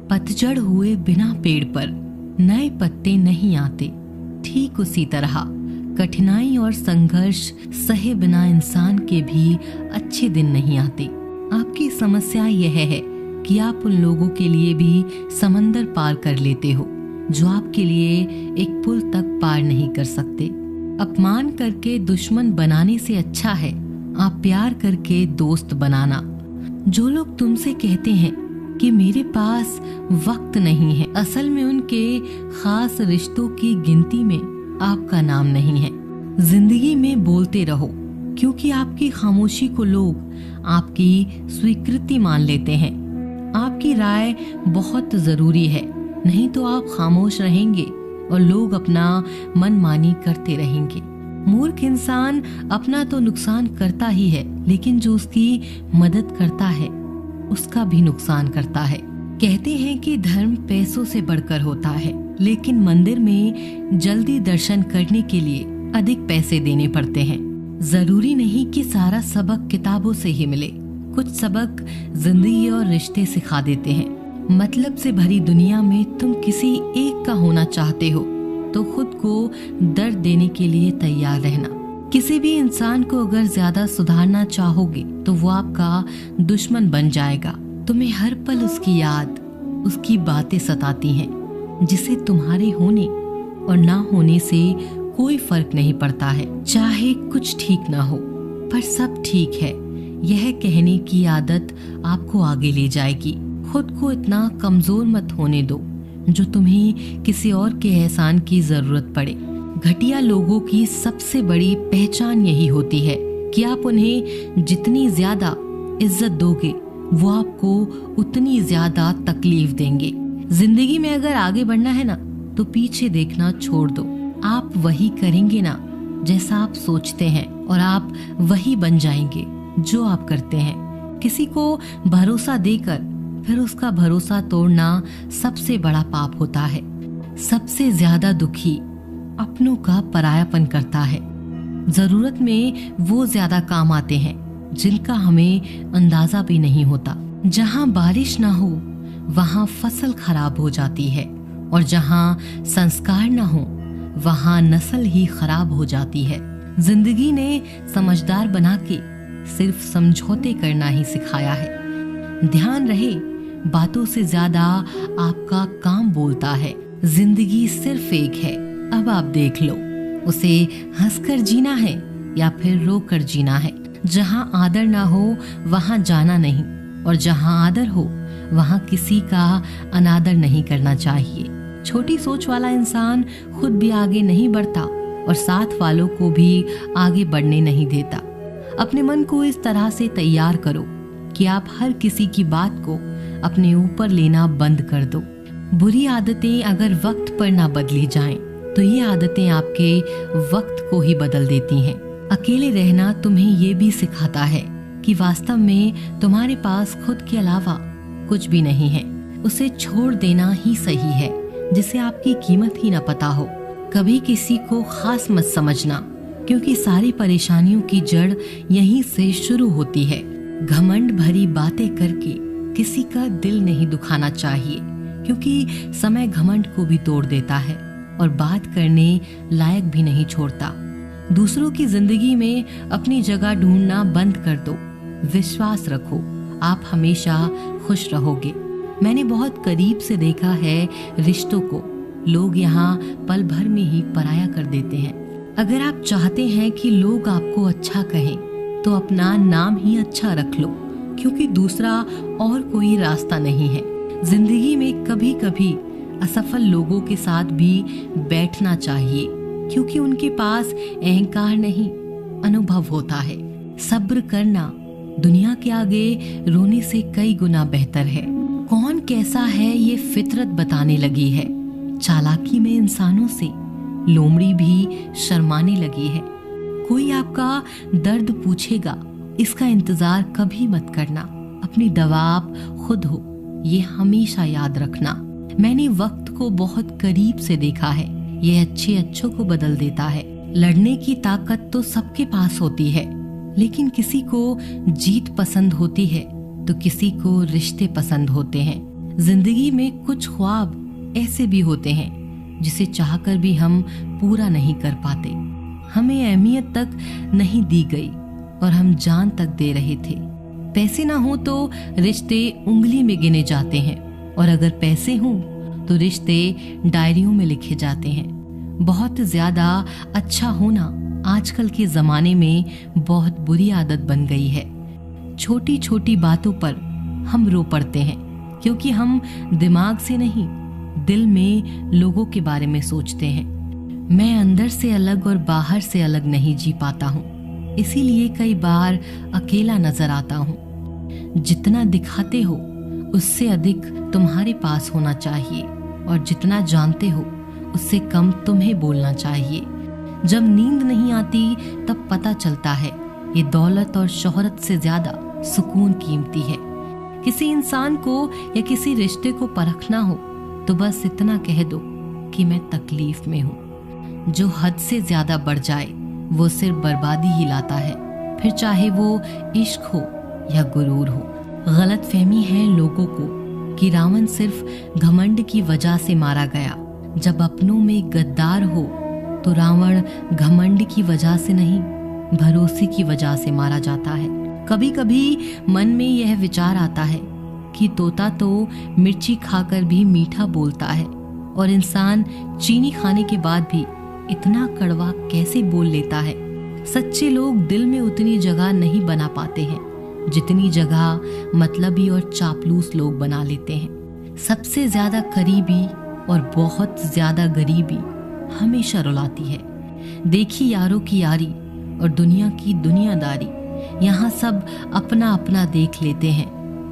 पतझड़ हुए बिना पेड़ पर नए पत्ते नहीं आते, ठीक उसी तरह कठिनाई और संघर्ष सहे बिना इंसान के भी अच्छे दिन नहीं आते। आपकी समस्या यह है कि आप उन लोगों के लिए भी समंदर पार कर लेते हो जो आपके लिए एक पुल तक पार नहीं कर सकते। अपमान करके दुश्मन बनाने से अच्छा है आप प्यार करके दोस्त बनाना। जो लोग तुमसे कहते हैं कि मेरे पास वक्त नहीं है, असल में उनके खास रिश्तों की गिनती में आपका नाम नहीं है। जिंदगी में बोलते रहो, क्योंकि आपकी खामोशी को लोग आपकी स्वीकृति मान लेते हैं। आपकी राय बहुत जरूरी है, नहीं तो आप खामोश रहेंगे और लोग अपना मनमानी करते रहेंगे। मूर्ख इंसान अपना तो नुकसान करता ही है, लेकिन जो उसकी मदद करता है उसका भी नुकसान करता है। कहते हैं कि धर्म पैसों से बढ़कर होता है, लेकिन मंदिर में जल्दी दर्शन करने के लिए अधिक पैसे देने पड़ते हैं। जरूरी नहीं कि सारा सबक किताबों से ही मिले, कुछ सबक जिंदगी और रिश्ते सिखा देते हैं। मतलब से भरी दुनिया में तुम किसी एक का होना चाहते हो तो खुद को दर्द देने के लिए तैयार रहना। किसी भी इंसान को अगर ज्यादा सुधारना चाहोगे तो वो आपका दुश्मन बन जाएगा। तुम्हें हर पल उसकी याद, उसकी बातें सताती हैं, जिसे तुम्हारे होने और ना होने से कोई फर्क नहीं पड़ता है। चाहे कुछ ठीक ना हो पर सब ठीक है, यह कहने की आदत आपको आगे ले जाएगी। खुद को इतना कमजोर मत होने दो जो तुम्हें किसी और के एहसान की जरूरत पड़े। घटिया लोगों की सबसे बड़ी पहचान यही होती है कि आप उन्हें जितनी ज्यादा इज्जत दोगे वो आपको उतनी ज्यादा तकलीफ देंगे। जिंदगी में अगर आगे बढ़ना है ना तो पीछे देखना छोड़ दो। आप वही करेंगे ना जैसा आप सोचते हैं, और आप वही बन जाएंगे जो आप करते हैं। किसी को भरोसा देकर फिर उसका भरोसा तोड़ना सबसे बड़ा पाप होता है। सबसे ज्यादा दुखी अपनों का परायापन करता है। जरूरत में वो ज्यादा काम आते हैं जिनका हमें अंदाजा भी नहीं होता। जहाँ बारिश ना हो वहाँ फसल खराब हो जाती है, और जहाँ संस्कार ना हो वहाँ नस्ल ही खराब हो जाती है। जिंदगी ने समझदार बना के सिर्फ समझौते करना ही सिखाया है। ध्यान रहे, बातों से ज्यादा आपका काम बोलता है। जिंदगी सिर्फ एक है, अब आप देख लो, उसे हंसकर जीना है या फिर रोकर जीना है। जहाँ आदर ना हो वहाँ जाना नहीं, और जहाँ आदर हो वहाँ किसी का अनादर नहीं करना चाहिए। छोटी सोच वाला इंसान खुद भी आगे नहीं बढ़ता और साथ वालों को भी आगे बढ़ने नहीं देता। अपने मन को इस तरह से तैयार करो कि आप हर किसी की बात को अपने ऊपर लेना बंद कर दो। बुरी आदतें अगर वक्त पर ना बदली जाएं, तो ये आदतें आपके वक्त को ही बदल देती हैं। अकेले रहना तुम्हें ये भी सिखाता है कि वास्तव में तुम्हारे पास खुद के अलावा कुछ भी नहीं है। उसे छोड़ देना ही सही है जिसे आपकी कीमत ही ना पता हो। कभी किसी को खास मत समझना, क्योंकि सारी परेशानियों की जड़ यहीं से शुरू होती है। घमंड भरी बातें करके किसी का दिल नहीं दुखाना चाहिए, क्योंकि समय घमंड को भी तोड़ देता है और बात करने लायक भी नहीं छोड़ता। दूसरों की जिंदगी में अपनी जगह ढूंढना बंद कर दो। विश्वास रखो, आप हमेशा खुश रहोगे। मैंने बहुत करीब से देखा है रिश्तों को, लोग यहाँ पल भर में ही पराया कर देते हैं। अगर आप चाहते हैं कि लोग आपको अच्छा कहें तो अपना नाम ही अच्छा रख लो, क्योंकि दूसरा और कोई रास्ता नहीं है। जिंदगी में कभी कभी असफल लोगों के साथ भी बैठना चाहिए, क्योंकि उनके पास अहंकार नहीं अनुभव होता है। सब्र करना दुनिया के आगे रोने से कई गुना बेहतर है। कौन कैसा है ये फितरत बताने लगी है। चालाकी में इंसानों से लोमड़ी भी शर्माने लगी है। कोई आपका दर्द पूछेगा, इसका इंतजार कभी मत करना। अपनी दवा आप खुद हो, ये हमेशा याद रखना। मैंने वक्त को बहुत करीब से देखा है, ये अच्छे अच्छों को बदल देता है। लड़ने की ताकत तो सबके पास होती है, लेकिन किसी को जीत पसंद होती है तो किसी को रिश्ते पसंद होते हैं। जिंदगी में कुछ ख्वाब ऐसे भी होते हैं जिसे चाहकर भी हम पूरा नहीं कर पाते। हमें अहमियत तक नहीं दी गई और हम जान तक दे रहे थे। पैसे ना हो तो रिश्ते उंगली में गिने जाते हैं, और अगर पैसे हों तो रिश्ते डायरियों में लिखे जाते हैं। बहुत ज्यादा अच्छा होना आजकल के जमाने में बहुत बुरी आदत बन गई है। छोटी छोटी बातों पर हम रो पड़ते हैं, क्योंकि हम दिमाग से नहीं दिल में लोगों के बारे में सोचते हैं। मैं अंदर से अलग और बाहर से अलग नहीं जी पाता हूँ, इसीलिए कई बार अकेला नजर आता हूँ। जितना दिखाते हो उससे अधिक तुम्हारे पास होना चाहिए, और जितना जानते हो उससे कम तुम्हें बोलना चाहिए। जब नींद नहीं आती तब पता चलता है ये दौलत और शोहरत से ज्यादा सुकून कीमती है। किसी इंसान को या किसी रिश्ते को परखना हो तो बस इतना कह दो कि मैं तकलीफ में हूँ। जो हद से ज्यादा बढ़ जाए वो सिर्फ बर्बादी ही लाता है, फिर चाहे वो इश्क हो या गुरूर हो। गलतफहमी है लोगों को कि रावण सिर्फ घमंड की वजह से मारा गया। जब अपनों में गद्दार हो तो रावण घमंड की वजह से नहीं, भरोसे की वजह से मारा जाता है। कभी कभी मन में यह विचार आता है कि तोता तो मिर्ची खाकर भी मीठा बोलता है, और इंसान चीनी खाने के बाद भी इतना कड़वा कैसे बोल लेता है। सच्चे लोग दिल में उतनी जगह नहीं बना पाते हैं जितनी जगह मतलबी और चापलूस लोग बना लेते हैं। सबसे ज्यादा करीबी और बहुत ज्यादा गरीबी हमेशा रुलाती है। देखी यारों की यारी और दुनिया की दुनियादारी, यहाँ सब अपना अपना देख लेते हैं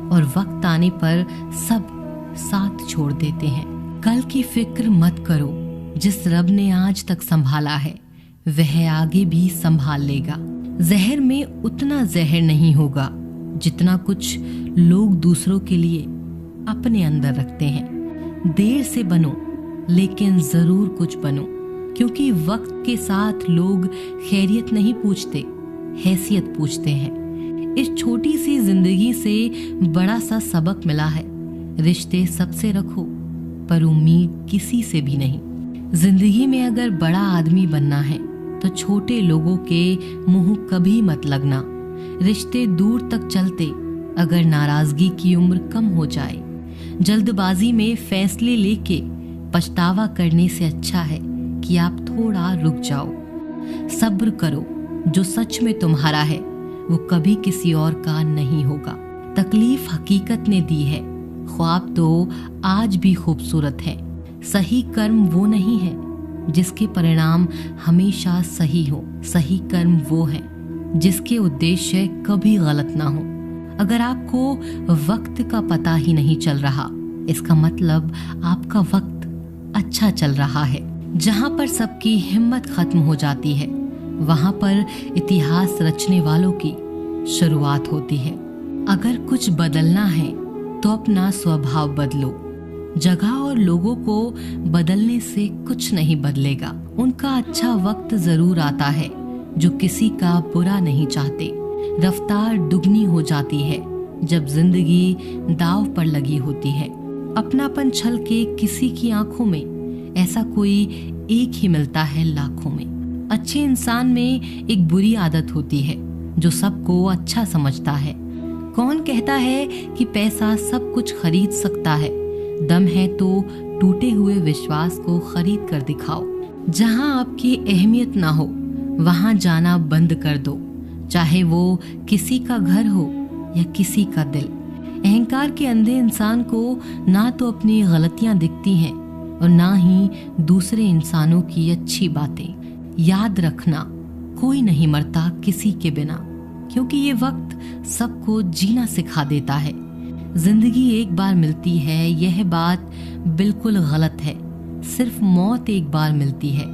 और वक्त आने पर सब साथ छोड़ देते हैं। कल की फिक्र मत करो, जिस रब ने आज तक संभाला है वह आगे भी संभाल लेगा। जहर में उतना जहर नहीं होगा जितना कुछ लोग दूसरों के लिए अपने अंदर रखते हैं। देर से बनो लेकिन जरूर कुछ बनो, क्योंकि वक्त के साथ लोग खैरियत नहीं पूछते, हैसियत पूछते हैं। इस छोटी सी जिंदगी से बड़ा सा सबक मिला है, रिश्ते सबसे रखो पर उम्मीद किसी से भी नहीं। जिंदगी में अगर बड़ा आदमी बनना है तो छोटे लोगों के मुंह कभी मत लगना। रिश्ते दूर तक चलते अगर नाराजगी की उम्र कम हो जाए। जल्दबाजी में फैसले लेके पछतावा करने से अच्छा है कि आप थोड़ा रुक जाओ। सब्र करो, जो सच में तुम्हारा है वो कभी किसी और का नहीं होगा। तकलीफ हकीकत ने दी है, ख्वाब तो आज भी खूबसूरत है। सही कर्म वो नहीं है जिसके परिणाम हमेशा सही हो, सही कर्म वो है जिसके उद्देश्य कभी गलत ना हो। अगर आपको वक्त का पता ही नहीं चल रहा, इसका मतलब आपका वक्त अच्छा चल रहा है। जहाँ पर सबकी हिम्मत खत्म हो जाती है वहाँ पर इतिहास रचने वालों की शुरुआत होती है। अगर कुछ बदलना है तो अपना स्वभाव बदलो। जगह और लोगों को बदलने से कुछ नहीं बदलेगा। उनका अच्छा वक्त जरूर आता है जो किसी का बुरा नहीं चाहते। रफ्तार दुगनी हो जाती है जब जिंदगी दाव पर लगी होती है। अपनापन छल के किसी की आंखों में ऐसा कोई एक ही मिलता है लाखों में। अच्छे इंसान में एक बुरी आदत होती है जो सबको अच्छा समझता है। कौन कहता है कि पैसा सब कुछ खरीद सकता है? दम है तो टूटे हुए विश्वास को खरीद कर दिखाओ। जहां आपकी अहमियत ना हो वहां जाना बंद कर दो, चाहे वो किसी का घर हो या किसी का दिल। अहंकार के अंधे इंसान को ना तो अपनी गलतियां दिखती हैं और ना ही दूसरे इंसानों की अच्छी बातें। याद रखना, कोई नहीं मरता किसी के बिना, क्योंकि ये वक्त सबको जीना सिखा देता है। जिंदगी एक बार मिलती है, यह बात बिल्कुल गलत है। सिर्फ मौत एक बार मिलती है,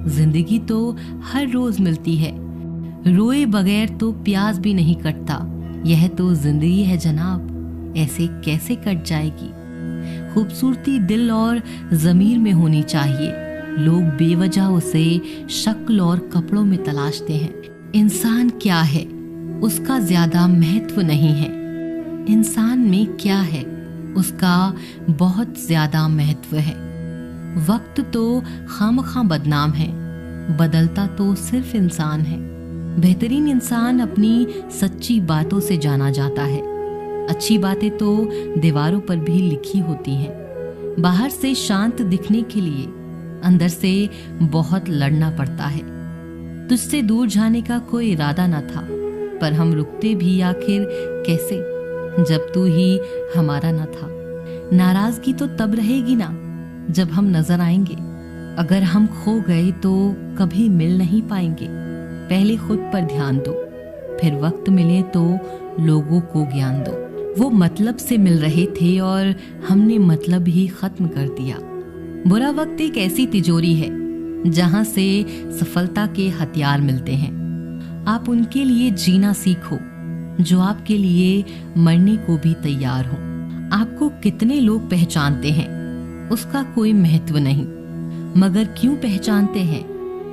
जिंदगी तो हर रोज मिलती है। रोए बगैर तो प्यास भी नहीं कटता, यह तो जिंदगी है जनाब, ऐसे कैसे कट जाएगी। खूबसूरती दिल और जमीर में होनी चाहिए। लोग बेवजह उसे शक्ल और कपड़ों में तलाशते हैं। इंसान क्या है उसका ज्यादा महत्व नहीं है, इंसान में क्या है उसका बहुत ज्यादा महत्व है। वक्त तो खामखा बदनाम है, बदलता तो सिर्फ इंसान है। बेहतरीन इंसान अपनी सच्ची बातों से जाना जाता है। अच्छी बातें तो दीवारों पर भी लिखी होती हैं। बाहर से शांत दिखने के लिए अंदर से बहुत लड़ना पड़ता है। तुझसे दूर जाने का कोई इरादा न था, पर हम रुकते भी आखिर कैसे, जब तू ही हमारा न था। नाराजगी तो तब रहेगी ना जब हम नजर आएंगे। अगर हम खो गए तो कभी मिल नहीं पाएंगे। पहले खुद पर ध्यान दो, फिर वक्त मिले तो लोगों को ज्ञान दो। वो मतलब से मिल रहे थे और हमने मतलब ही खत्म कर दिया। बुरा वक्त एक ऐसी तिजोरी है जहां से सफलता के हथियार मिलते हैं। आप उनके लिए जीना सीखो जो आपके लिए मरने को भी तैयार हो। आपको कितने लोग पहचानते हैं उसका कोई महत्व नहीं, मगर क्यों पहचानते हैं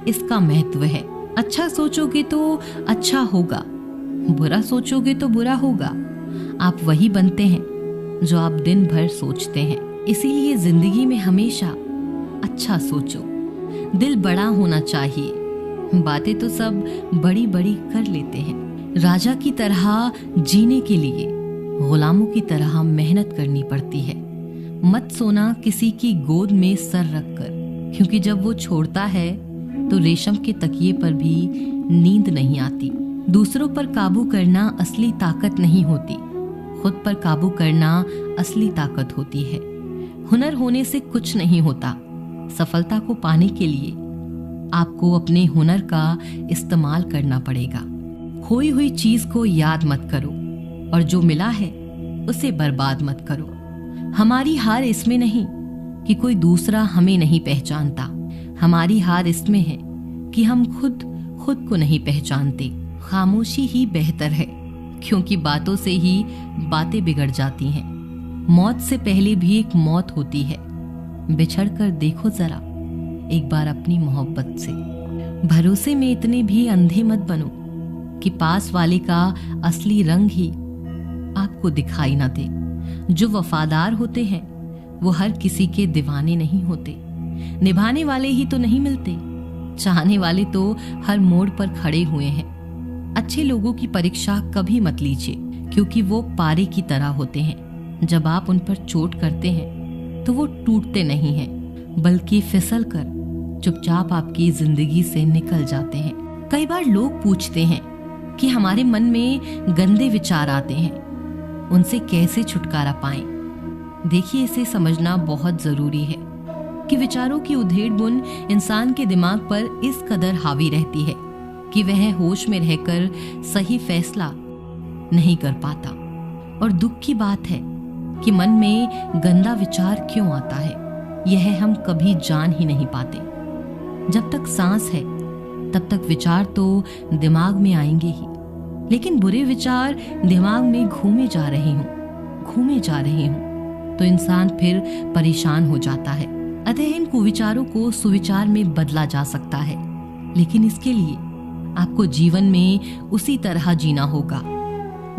इसका महत्व है। अच्छा सोचोगे तो अच्छा होगा, बुरा सोचोगे तो बुरा होगा। आप वही बनते हैं जो आप दिन भर सोचते हैं। इसीलिए जिंदगी में हमेशा अच्छा सोचो। दिल बड़ा होना चाहिए। बातें तो सब बड़ी बड़ी कर लेते हैं। राजा की तरह जीने के लिए गुलामों की तरह मेहनत करनी पड़ती है। मत सोना किसी की गोद में सर रखकर, क्योंकि जब वो छोड़ता है तो रेशम के तकिए पर भी नींद नहीं आती। दूसरों पर काबू करना असली ताकत नहीं होती, खुद पर काबू करना असली ताकत होती है। हुनर होने से कुछ नहीं होता। सफलता को पाने के लिए आपको अपने हुनर का इस्तेमाल करना पड़ेगा। खोई हुई चीज को याद मत करो और जो मिला है उसे बर्बाद मत करो। हमारी हार इसमें नहीं कि कोई दूसरा हमें नहीं पहचानता। हमारी हार इसमें है कि हम खुद को नहीं पहचानते। खामोशी ही बेहतर है, क्योंकि बातों से ही बातें बिगड़ जाती हैं। मौत से पहले भी एक मौत होती है। बिछड़ कर देखो जरा एक बार अपनी मोहब्बत से। भरोसे में इतने भी अंधे मत बनो कि पास वाले का असली रंग ही आपको दिखाई ना दे। जो वफादार होते हैं वो हर किसी के दीवाने नहीं होते। निभाने वाले ही तो नहीं मिलते, चाहने वाले तो हर मोड़ पर खड़े हुए हैं। अच्छे लोगों की परीक्षा कभी मत लीजिए, क्योंकि वो पारे की तरह होते हैं। जब आप उन पर चोट करते हैं तो वो टूटते नहीं हैं, बल्कि फिसल कर चुपचाप आपकी जिंदगी से निकल जाते हैं। कई बार लोग पूछते हैं कि हमारे मन में गंदे विचार आते हैं, उनसे कैसे छुटकारा पाएं। देखिए, इसे समझना बहुत जरूरी है कि विचारों की उधेड़ बुन इंसान के दिमाग पर इस कदर हावी रहती है कि वह होश में रहकर सही फैसला नहीं कर पाता। और दुख की बात है कि मन में गंदा विचार क्यों आता है, यह हम कभी जान ही नहीं पाते। जब तक सांस है तब तक विचार तो दिमाग में आएंगे ही, लेकिन बुरे विचार दिमाग में घूमे जा रहे हों तो इंसान फिर परेशान हो जाता है। अतः इन कुविचारों को सुविचार में बदला जा सकता है, लेकिन इसके लिए आपको जीवन में उसी तरह जीना होगा।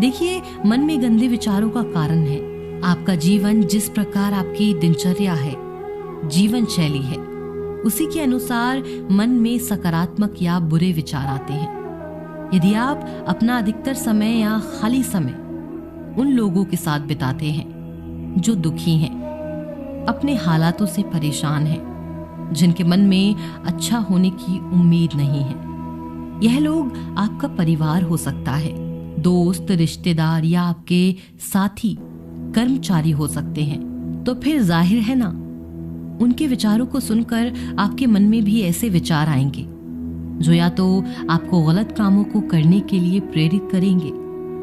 देखिए, मन में गंदे विचारों का कारण है आपका जीवन। जिस प्रकार आपकी दिनचर्या है, जीवन शैली है, उसी के अनुसार मन में सकारात्मक या बुरे विचार आते हैं। यदि आप अपना अधिकतर समय या खाली समय उन लोगों के साथ बिताते हैं जो दुखी हैं, अपने हालातों से परेशान हैं, जिनके मन में अच्छा होने की उम्मीद नहीं है, यह लोग आपका परिवार हो सकता है, दोस्त, रिश्तेदार या आपके साथी, कर्मचारी हो सकते हैं, तो फिर जाहिर है ना, उनके विचारों को सुनकर आपके मन में भी ऐसे विचार आएंगे जो या तो आपको गलत कामों को करने के लिए प्रेरित करेंगे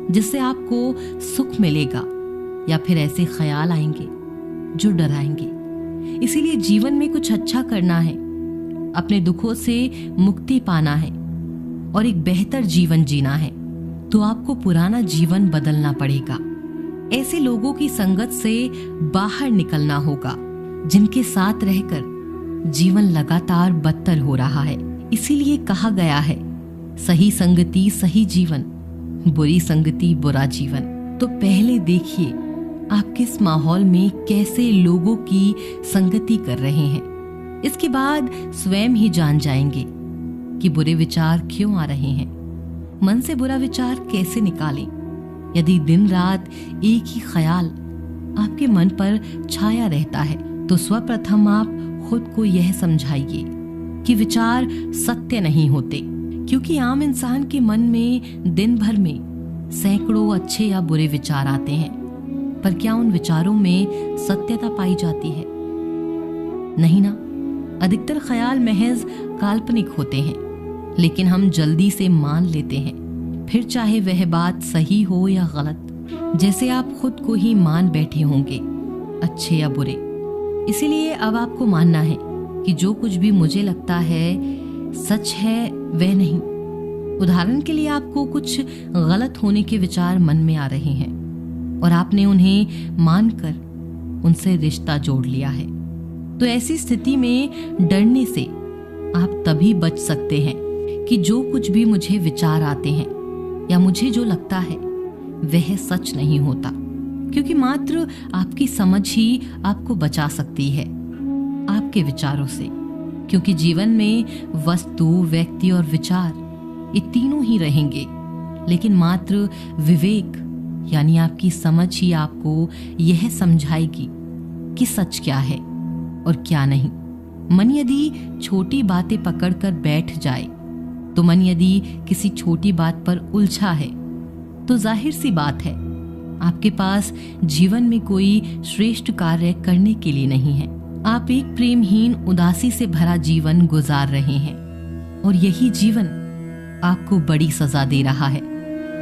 जिससे आपको सुख मिलेगा, या फिर ऐसे ख्याल आएंगे जो डराएंगे। इसीलिए जीवन में कुछ अच्छा करना है, अपने दुखों से मुक्ति पाना है और एक बेहतर जीवन जीना है, तो आपको पुराना जीवन बदलना पड़ेगा। ऐसे लोगों की संगत से बाहर निकलना होगा जिनके साथ रहकर जीवन लगातार बदतर हो रहा है। इसीलिए कहा गया है, सही संगति सही जीवन, बुरी संगति बुरा जीवन। तो पहले देखिए आप किस माहौल में कैसे लोगों की संगति कर रहे हैं। इसके बाद स्वयं ही जान जाएंगे कि बुरे विचार क्यों आ रहे हैं। मन से बुरा विचार कैसे निकालें। यदि दिन रात एक ही ख्याल आपके मन पर छाया रहता है तो सर्वप्रथम आप खुद को यह समझाइए कि विचार सत्य नहीं होते, क्योंकि आम इंसान के मन में दिन भर में सैकड़ों अच्छे या बुरे विचार आते हैं, पर क्या उन विचारों में सत्यता पाई जाती है? नहीं ना। अधिकतर ख्याल महज काल्पनिक होते हैं, लेकिन हम जल्दी से मान लेते हैं, फिर चाहे वह बात सही हो या गलत, जैसे आप खुद को ही मान बैठे होंगे, अच्छे या बुरे। इसीलिए अब आपको मानना है कि जो कुछ भी मुझे लगता है सच है वह नहीं। उदाहरण के लिए आपको कुछ गलत होने के विचार मन में आ रहे हैं और आपने उन्हें मानकर उनसे रिश्ता जोड़ लिया है, तो ऐसी स्थिति में डरने से आप तभी बच सकते हैं कि जो कुछ भी मुझे विचार आते हैं या मुझे जो लगता है वह सच नहीं होता, क्योंकि मात्र आपकी समझ ही आपको बचा सकती है आपके विचारों से। क्योंकि जीवन में वस्तु, व्यक्ति और विचार ये तीनों ही रहेंगे, लेकिन मात्र विवेक यानी आपकी समझ ही आपको यह समझाएगी कि सच क्या है और क्या नहीं। मन यदि छोटी बातें पकड़कर बैठ जाए, तो मन यदि किसी छोटी बात पर उलझा है, तो जाहिर सी बात है आपके पास जीवन में कोई श्रेष्ठ कार्य करने के लिए नहीं है। आप एक प्रेमहीन, उदासी से भरा जीवन गुजार रहे हैं और यही जीवन आपको बड़ी सजा दे रहा है।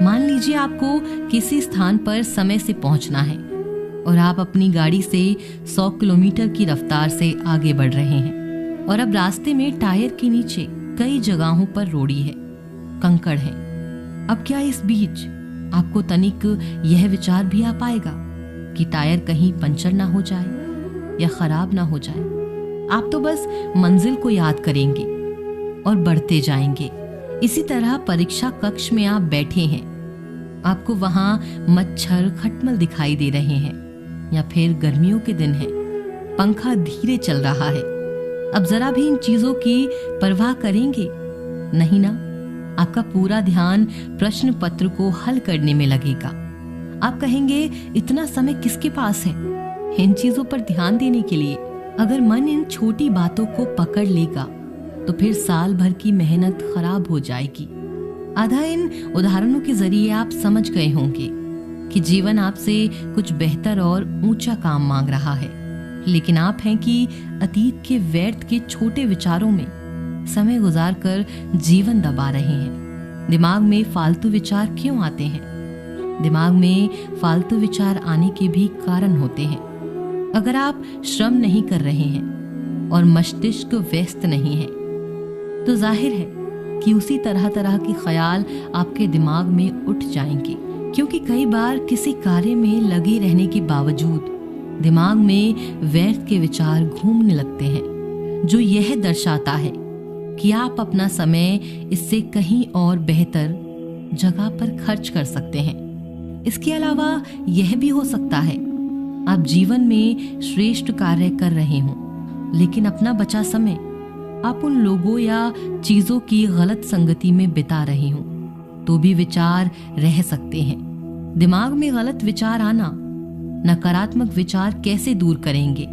मान लीजिए आपको किसी स्थान पर समय से पहुंचना है और आप अपनी गाड़ी से 100 किलोमीटर की रफ्तार से आगे बढ़ रहे हैं और अब रास्ते में टायर के नीचे कई जगहों पर रोड़ी है, कंकड़ है। अब क्या इस बीच आपको तनिक यह विचार भी आ पाएगा कि टायर कहीं पंचर ना हो जाए या खराब ना हो जाए? आप तो बस मंजिल को याद करेंगे और बढ़ते जाएंगे। इसी तरह परीक्षा कक्ष में आप बैठे हैं, आपको वहां मच्छर, खटमल दिखाई दे रहे हैं, या फिर गर्मियों के दिन है, पंखा धीरे चल रहा है। अब जरा भी इन चीजों की परवाह करेंगे? नहीं ना। आपका पूरा ध्यान प्रश्न पत्र को हल करने में लगेगा। आप कहेंगे इतना समय किसके पास है इन चीजों पर ध्यान देने के लिए? अगर मन इन छोटी बातों को पकड़ लेगा तो फिर साल भर की मेहनत खराब हो जाएगी। आधा इन उदाहरणों के जरिए आप समझ गए होंगे कि जीवन आपसे कुछ बेहतर और ऊंचा काम मांग रहा है, लेकिन आप हैं कि अतीत के व्यर्थ के छोटे विचारों में समय गुजारकर जीवन दबा रहे हैं। दिमाग में फालतू विचार क्यों आते हैं? दिमाग में फालतू विचार आने के भी कारण होते हैं। अगर आप श्रम नहीं कर रहे हैं और मस्तिष्क व्यस्त नहीं है, तो जाहिर है कि उसी तरह तरह के ख्याल आपके दिमाग में उठ जाएंगे, क्योंकि कई बार किसी कार्य में लगे रहने के बावजूद दिमाग में व्यर्थ के विचार घूमने लगते हैं, जो यह दर्शाता है कि आप अपना समय इससे कहीं और बेहतर जगह पर खर्च कर सकते हैं। इसके अलावा यह भी हो सकता है आप जीवन में श्रेष्ठ कार्य कर रहे हों, लेकिन अपना बचा समय आप उन लोगों या चीजों की गलत संगति में बिता रहे हों, तो भी विचार रह सकते हैं। दिमाग में गलत विचार आना नकारात्मक विचार कैसे दूर करेंगे?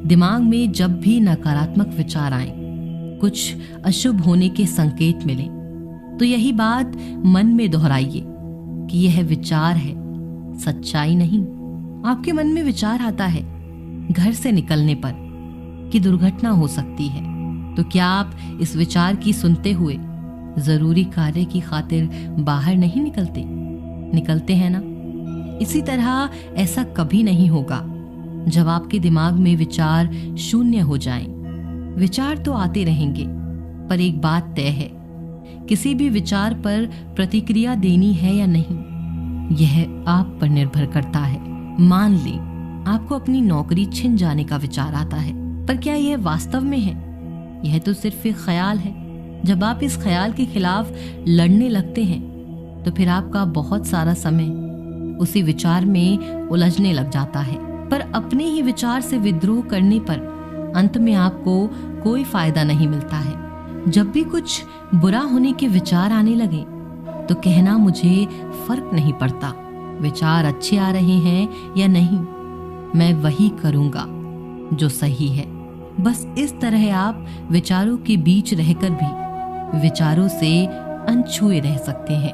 दिमाग में जब भी नकारात्मक विचार आए, कुछ अशुभ होने के संकेत मिले, तो यही बात मन में दोहराइए कि यह विचार है, सच्चाई नहीं। आपके मन में विचार आता है घर से निकलने पर कि दुर्घटना हो सकती है, तो क्या आप इस विचार की सुनते हुए जरूरी कार्य की खातिर बाहर नहीं निकलते हैं ना? इसी तरह ऐसा कभी नहीं होगा जब आपके दिमाग में विचार शून्य हो जाएं। विचार तो आते रहेंगे, पर एक बात तय है, किसी भी विचार पर प्रतिक्रिया देनी है या नहीं, यह आप पर निर्भर करता है। मान लें आपको अपनी नौकरी छिन जाने का विचार आता है, पर क्या यह वास्तव में है? यह तो सिर्फ एक ख्याल है। जब आप इस ख्याल के खिलाफ लड़ने लगते हैं, तो फिर आपका बहुत सारा समय उसी विचार में उलझने लग जाता है। पर अपने ही विचार से विद्रोह करने पर अंत में आपको कोई फायदा नहीं मिलता है। जब भी कुछ बुरा होने के विचार आने लगे तो कहना मुझे फर्क नहीं पड़ता, विचार अच्छे आ रहे हैं या नहीं, मैं वही करूंगा जो सही है। बस इस तरह आप विचारों के बीच रहकर भी विचारों से अनछुए रह सकते हैं।